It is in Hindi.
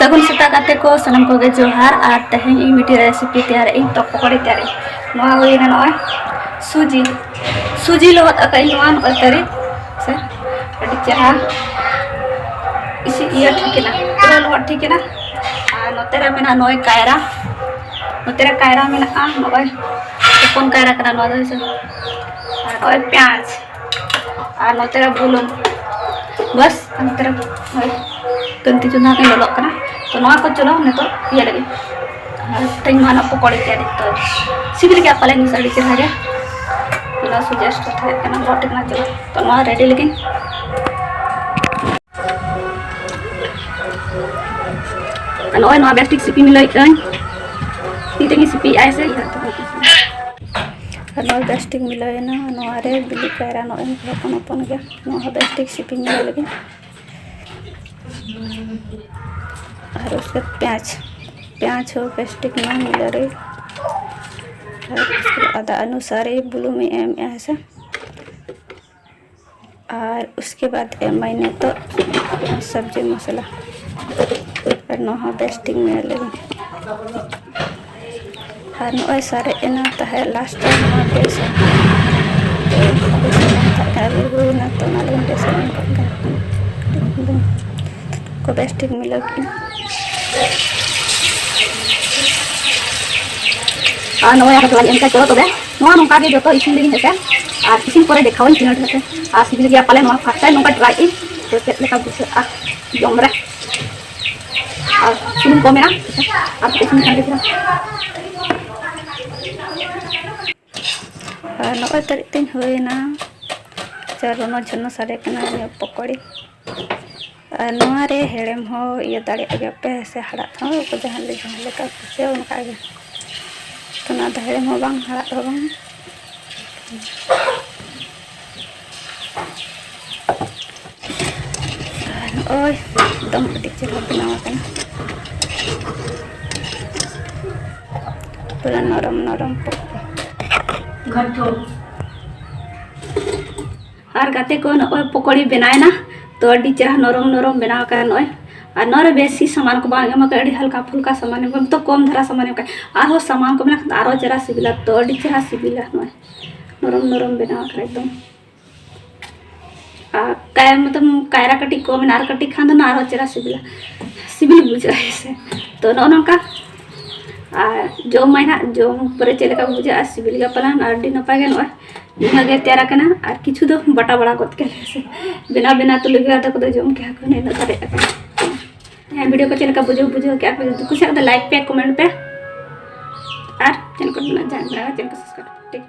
सगुन सेता गाते को सनम को जोहार और तेहें मिट्टी रेसिपी तैयार तो पकौड़ी तैयार हुईना नॉय सूजी सूजी लोहत अकई नॉय तरी से अड़ी चहा इसी ये ठीक है ना पूरा लोहत ठीक है ना और नोतेरा मेना नॉय कायरा नोतेरा कायरा मेना नॉय कौन कायरा कना नॉय से और नॉय प्याज और नोतेरा बुलुंग बस नोतेरा कंती चुना के लोलो कना तो नवा को चलो ने तो ये लगे तेज माना पकौड़ी तैयारी तो सिबिल क्या पाले निसाड़ी चढ़ा गया पूरा सुजेस्ट था कना बहुत ना चलो तो नवा रेडी लगे नवा नवा बेस्टिक सिपी मिलाई कन इतनी सिपी ऐसे नवा बेस्टिक मिलाई ना नवा रे बिली कायरा नवा अपन अपन गया नवा बेस्टिक सिपी मिलाई लगे और उसके प्याज हो पेस्टिक ना मिला रही और उसके आधा अनुसार ब्लू में एम ऐसा और उसके बाद मैंने तो सब्जी मसाला और नहा पेस्टिक में लगी और नए सारे एना तो है लास्ट नहा पैसा तो ना लगे पैसा को पेस्टिक मिला कि नवा हटवा एनका चलो तबे नवा नोका के जतो इसिन लगी हेसे और इसिन करे देखावन चिनट हेसे आ सिबिल गया पाले नवा फर्स्ट टाइम नोका ट्राई तो चेक लेका बुझे आ जमरा और सुन को मेरा और इसिन कर देखा नवा तरितिन होइना चलो न जनो सारे कना ये पकौड़ी नवा रे हेड़ेम हो ये दाड़े अगे पे से हड़ा था को जहां लेका से उनका आगे तो ना हेड़ेम हो बांग हड़ा हो बांग ओय दम कटिक चला बनावा कना पूरा नरम नरम घटो और गाते को न पकौड़ी बनाए ना तो अड़ी चेहरा नरम नरम बनाव का नय और नरे बेसी सामान को बांग एम अड़ी हल्का फुल्का सामान एम तो कम धरा सामान एम आरो सामान को मेना आरो चेहरा सिबिला तो अड़ी चेहरा सिबिला नय नरम नरम बनाव का एकदम काय मतलब कायरा कटी को मेना आर कटी खान ना आरो चेहरा सिबिल बुझा से तो नका जो महीना जो परे चलेका बुझा सिबिल का पलान अड़ी नपाय गे नय इनागे तैयार करना और किछु दो बटा बड़ा कत के बिना बिना तो लगे आता को जम के को नहीं करे वीडियो को चलेका बुझो क्या कुछ लाइक पे कमेंट पे और चैनल को सब्सक्राइब ठीक।